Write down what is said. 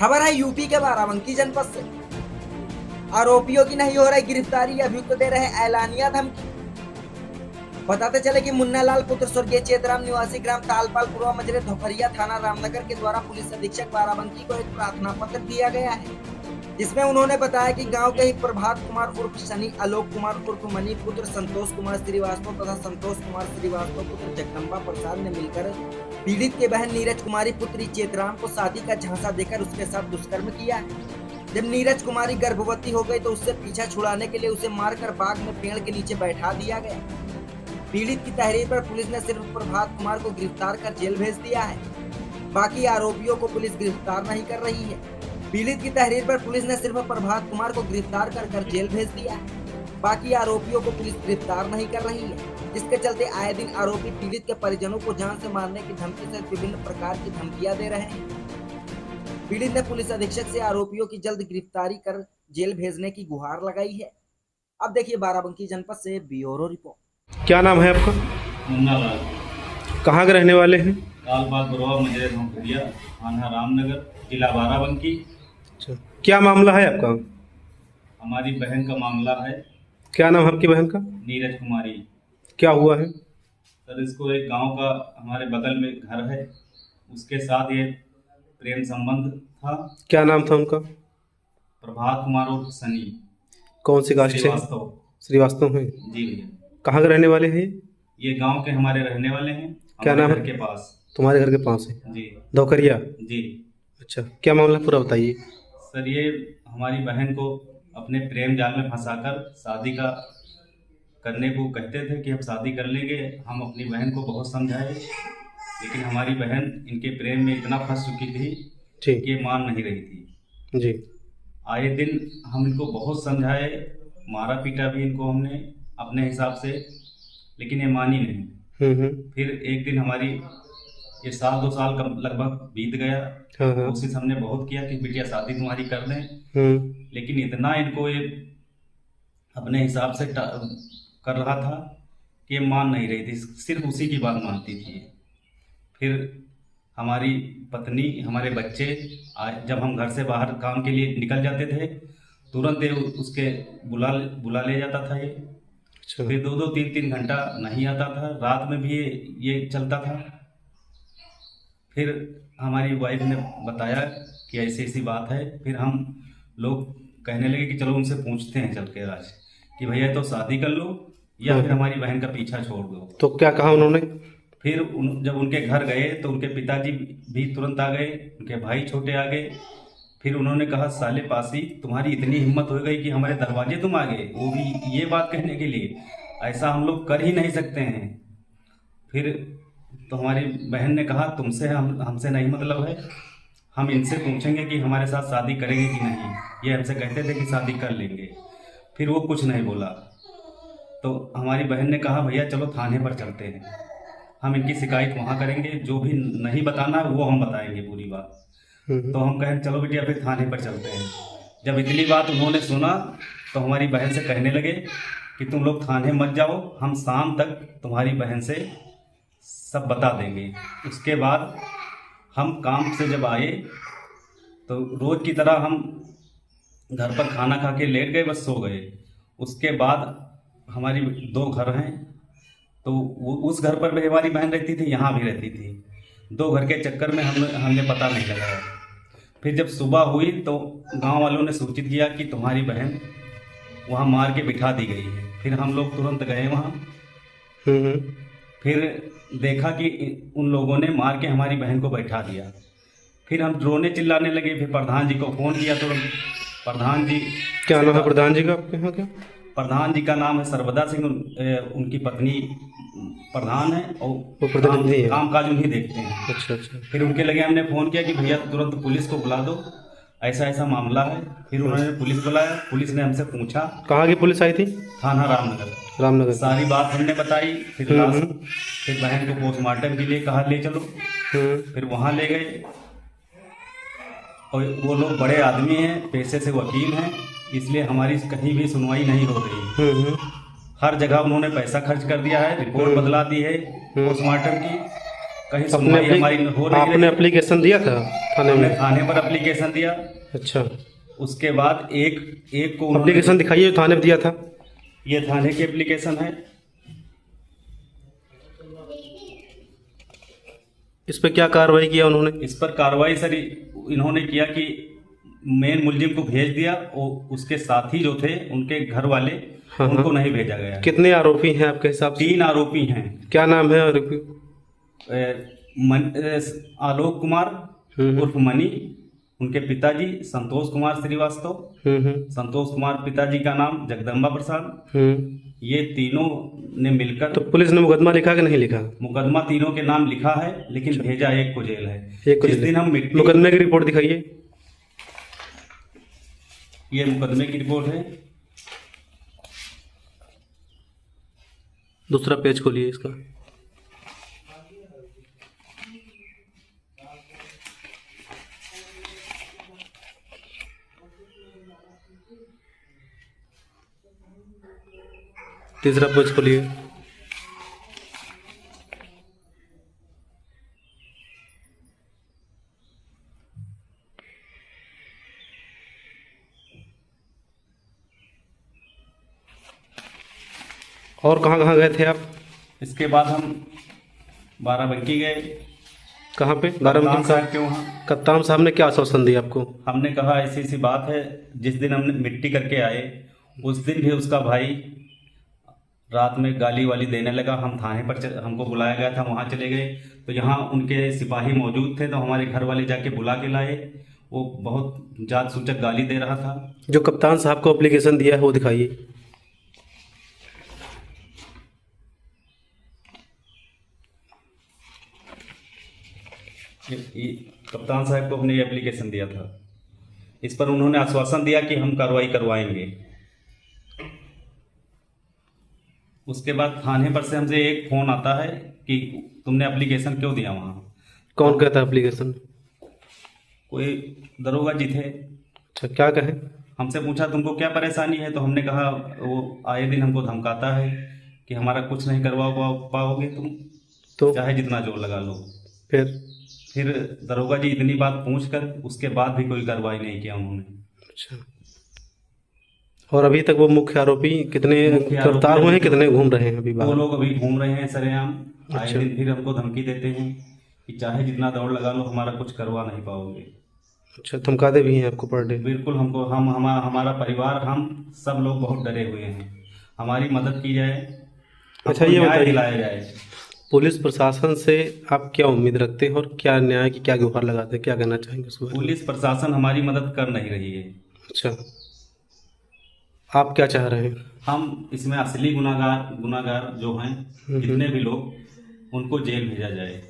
खबर है यूपी के बाराबंकी जनपद से। आरोपियों की नहीं हो रही गिरफ्तारी, अभियुक्त दे रहे ऐलानिया धमकी। बताते चले कि मुन्ना लाल पुत्र स्वर्गीय चेतराम निवासी ग्राम तालपाल पूर्वा मजरे धोखरिया थाना रामनगर के द्वारा पुलिस अधीक्षक बाराबंकी को एक प्रार्थना पत्र दिया गया है, जिसमें उन्होंने बताया कि गांव के ही प्रभात कुमार उर्फ सनी, आलोक कुमार उर्फ मणि पुत्र संतोष कुमार श्रीवास्तव तथा संतोष कुमार श्रीवास्तव पुत्र जगदम्बा प्रसाद ने मिलकर पीड़ित की बहन नीरज कुमारी पुत्री चेतराम को शादी का झांसा देकर उसके साथ दुष्कर्म किया है। जब नीरज कुमारी गर्भवती हो गई तो उससे पीछा छुड़ाने के लिए उसे मारकर बाग में पेड़ के नीचे बैठा दिया गया। पीड़ित की तहरीर पर पुलिस ने सिर्फ प्रभात कुमार को गिरफ्तार कर जेल भेज दिया है, बाकी आरोपियों को पुलिस गिरफ्तार नहीं कर रही है। पीड़ित की तहरीर पर पुलिस ने सिर्फ प्रभात कुमार को गिरफ्तार कर जेल भेज दिया है, बाकी आरोपियों को पुलिस गिरफ्तार नहीं कर रही है, जिसके चलते आए दिन आरोपी पीड़ित के परिजनों को जान से मारने की धमकी से विभिन्न प्रकार की धमकियां दे रहे हैं। पीड़ित ने पुलिस अधीक्षक से आरोपियों की जल्द गिरफ्तारी कर जेल भेजने की गुहार लगाई है। अब देखिए बाराबंकी जनपद से ब्यूरो रिपोर्ट। क्या नाम है आपका? मुन्ना लाल। कहाँ के रहने वाले हैं? तालपाल पूर्वा मजरे धोखरिया थाना रामनगर जिला बाराबंकी। अच्छा, क्या मामला है आपका? हमारी बहन का मामला है। क्या नाम है आपकी बहन का? नीरज कुमारी। क्या हुआ है? सर, इसको एक गांव का हमारे बगल में घर है, उसके साथ ये प्रेम संबंध था। क्या नाम था उनका? प्रभात कुमार और सनी। कौन सी कास्ट से? श्रीवास्तव। श्रीवास्तव हैं। जी भैया। कहाँ के रहने वाले हैं? ये गांव के हमारे रहने वाले हैं। क्या नाम है? घर के पास। तुम्हारे घर के पास है? जी। धोखरिया? जी। अच्छा, क्या मामला पूरा बताइए। सर, ये हमारी बहन को अपने प्रेम जाल में फंसाकर शादी का करने को कहते थे कि हम शादी कर लेंगे। हम अपनी बहन को बहुत समझाए, लेकिन हमारी बहन इनके प्रेम में इतना फंस चुकी थी कि ये मान नहीं रही थी। जी। आए दिन हम इनको बहुत समझाए, मारा पीटा भी इनको हमने अपने हिसाब से, लेकिन ये मानी नहीं। फिर एक दिन हमारी ये 1-2 साल का लगभग बीत गया। कोशिश हमने बहुत किया कि बिटिया शादी तुम्हारी कर दें, लेकिन इतना इनको ये अपने हिसाब से कर रहा था कि ये मान नहीं रही थी, सिर्फ उसी की बात मानती थी। फिर हमारी पत्नी, हमारे बच्चे, जब हम घर से बाहर काम के लिए निकल जाते थे तुरंत ये उसके बुला ले जाता था ये। अच्छा। फिर 2-2, 3-3 घंटा नहीं आता था, रात में भी ये चलता था। फिर हमारी वाइफ ने बताया कि ऐसी ऐसी बात है। फिर हम लोग कहने लगे कि चलो उनसे पूछते हैं चल के आज कि भैया तो शादी कर लो या फिर हमारी बहन का पीछा छोड़ दो। तो क्या कहा उन्होंने? फिर जब उनके घर गए तो उनके पिताजी भी तुरंत आ गए, उनके भाई छोटे आ गए। फिर उन्होंने कहा, साले पासी, तुम्हारी इतनी हिम्मत हो गई कि हमारे दरवाजे तुम आ गए, वो भी ये बात कहने के लिए? ऐसा हम लोग कर ही नहीं सकते हैं। फिर तो हमारी बहन ने कहा, तुमसे हमसे नहीं मतलब है, हम इनसे पूछेंगे कि हमारे साथ शादी करेंगे कि नहीं। ये हमसे कहते थे कि शादी कर लेंगे। फिर वो कुछ नहीं बोला तो हमारी बहन ने कहा, भैया चलो थाने पर चलते हैं, हम इनकी शिकायत वहाँ करेंगे, जो भी नहीं बताना है वो हम बताएंगे पूरी बात। तो हम कहें चलो बेटिया फिर थाने पर चलते हैं। जब इतनी बात उन्होंने सुना तो हमारी बहन से कहने लगे कि तुम लोग थाने मत जाओ, हम शाम तक तुम्हारी बहन से सब बता देंगे। उसके बाद हम काम से जब आए तो रोज़ की तरह हम घर पर खाना खा के लेट गए, बस सो गए। उसके बाद हमारी 2 घर हैं, तो वो उस घर पर भी हमारी बहन रहती थी, यहाँ भी रहती थी। 2 घर के चक्कर में हमने पता नहीं लगाया। फिर जब सुबह हुई तो गांव वालों ने सूचित किया कि तुम्हारी बहन वहाँ मार के बिठा दी गई है। फिर हम लोग तुरंत गए वहाँ। फिर देखा कि उन लोगों ने मार के हमारी बहन को बैठा दिया। फिर हम रोने चिल्लाने लगे। फिर प्रधान जी को फ़ोन किया तो प्रधान जी। क्या नाम है प्रधान जी का आपके यहाँ? क्या प्रधान जी का नाम है सर्वदा सिंह, उनकी पत्नी प्रधान है और वो प्रतिनिधि है, काम काज उन्हीं देखते हैं। अच्छा। फिर उनके लगे हमने फ़ोन किया कि भैया तुरंत पुलिस को बुला दो, ऐसा ऐसा मामला है। फिर उन्होंने पुलिस बुलाया। पुलिस ने हमसे पूछा। कहाँ की पुलिस आई थी? थाना रामनगर। सारी बात हमने बताई। फिर फिर बहन को पोस्टमार्टम के लिए कहा ले चलो। फिर वहाँ ले गए और वो लोग बड़े आदमी हैं, पैसे से वकील हैं, इसलिए हमारी कहीं भी सुनवाई नहीं हो रही। हर जगह उन्होंने पैसा खर्च कर दिया है, रिपोर्ट बदला दी है पोस्टमार्टम की, कहीं सुनवाई हमारी हो नहीं आपने रही। एप्लीकेशन दिया था थाने हमने में? थाने पर एप्लीकेशन दिया। अच्छा, उसके बाद एक एक को उन्होंने, एप्लीकेशन दिखाइए जो थाने पे दिया था। ये थाने की एप्लीकेशन है। इस पे क्या कार्रवाई किया उन्होंने? इस पर कार्रवाई सर इन्होंने किया कि मेन मुलजिम को भेज दिया और उसके साथी जो थे उनके घर वाले, हाँ, उनको हाँ। नहीं भेजा गया। कितने आरोपी हैं आपके हिसाब से? 3 आरोपी हैं। क्या नाम है आरोपी? आलोक कुमार हम्म, उर्फ मनी, उनके पिताजी संतोष कुमार श्रीवास्तव, हम्म, संतोष कुमार पिताजी का नाम जगदम्बा प्रसाद। हम्म। ये तीनों ने मिलकर तो पुलिस ने मुकदमा लिखा कि नहीं लिखा? मुकदमा तीनों के नाम लिखा है, लेकिन भेजा एक को जेल है। एक को जिस जेल। दिन हम मिट्टी, मुकदमे की रिपोर्ट दिखाइए। ये मुकदमे की रिपोर्ट है। दूसरा पेज खोलिए इसका। तीसरा पेज खोलिए। और कहाँ कहाँ गए थे आप? इसके बाद हम बाराबंकी गए, कहाँ पे? कप्तान बाराबंकी का साहब के वहाँ। कप्तान साहब ने क्या आश्वासन दिया आपको? हमने कहा ऐसी ऐसी बात है। जिस दिन हमने मिट्टी करके आए उस दिन भी उसका भाई रात में गाली वाली देने लगा। हम थाने पर हमको बुलाया गया था, वहाँ चले गए तो यहाँ उनके सिपाही मौजूद थे, तो हमारे घर वाले जाके बुला के लाए। वो बहुत जात सूचक गाली दे रहा था। जो कप्तान साहब को एप्लीकेशन दिया है वो दिखाइए। ये कप्तान साहब को हमने एप्लीकेशन दिया था। इस पर उन्होंने आश्वासन दिया कि हम कार्रवाई करवाएंगे। उसके बाद थाने पर से हमसे एक फोन आता है कि तुमने एप्लीकेशन क्यों दिया वहाँ। कौन कहता है एप्लीकेशन? कोई दरोगा जी थे। अच्छा, क्या कहें? हमसे पूछा तुमको क्या परेशानी है, तो हमने कहा वो आए दिन हमको धमकाता है कि हमारा कुछ नहीं करवा पाओगे तुम, तो चाहे जितना जोर लगा लो। फिर दरोगा जी इतनी बात पूछ कर उसके बाद भी कोई कार्रवाई नहीं किया उन्होंने। अच्छा, और अभी तक वो मुख्य आरोपी कितने मुख्य आरोपी गिरफ्तार हुए हैं, अभी कितने घूम रहे हैं अभी वो बाहर? लोग अभी घूम रहे हैं सरेआम। आए अच्छा। दिन फिर हमको धमकी देते हैं कि चाहे जितना दौड़ लगा लो हमारा कुछ करवा नहीं पाओगे। अच्छा, धमकाते भी हैं आपको पर डे? बिल्कुल, हमको हमारा परिवार, हम सब लोग बहुत डरे हुए हैं। हमारी मदद की जाए, अच्छा, हमको ये न्याय बताइए, दिलाया जाए। पुलिस प्रशासन से आप क्या उम्मीद रखते हैं और क्या न्याय की क्या गुहार लगाते हैं, क्या कहना चाहेंगे उस बारे में? पुलिस प्रशासन हमारी मदद कर नहीं रही है। अच्छा, आप क्या चाह रहे हैं? हम इसमें असली गुनाहगार जो हैं जितने भी लोग, उनको जेल भेजा जाए।